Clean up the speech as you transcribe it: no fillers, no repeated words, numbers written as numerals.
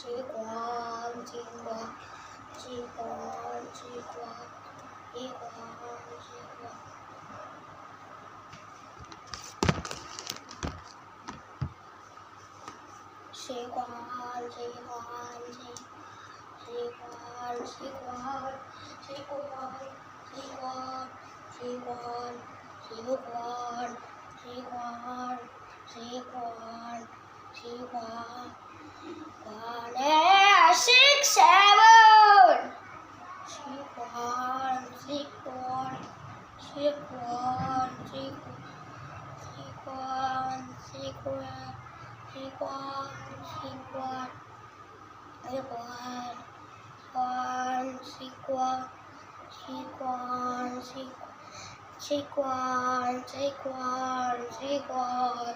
sĩ quan, sĩ quan, sĩ quan, sĩ quan, sĩ quan, sĩ quan. Sĩ quan, sĩ quan, sĩ quan, sĩ quan, sĩ quan, sĩ quan, sĩ quan, sĩ quan, sĩ quan, sĩ quan, sĩ quan. 6, 7. Sĩ quan, sĩ quan, sĩ quan, sĩ quan, sĩ quan, sĩ quan, sĩ quan, sĩ quan, sĩ quan, sĩ quan, sĩ quan, sĩ quan, sĩ quan.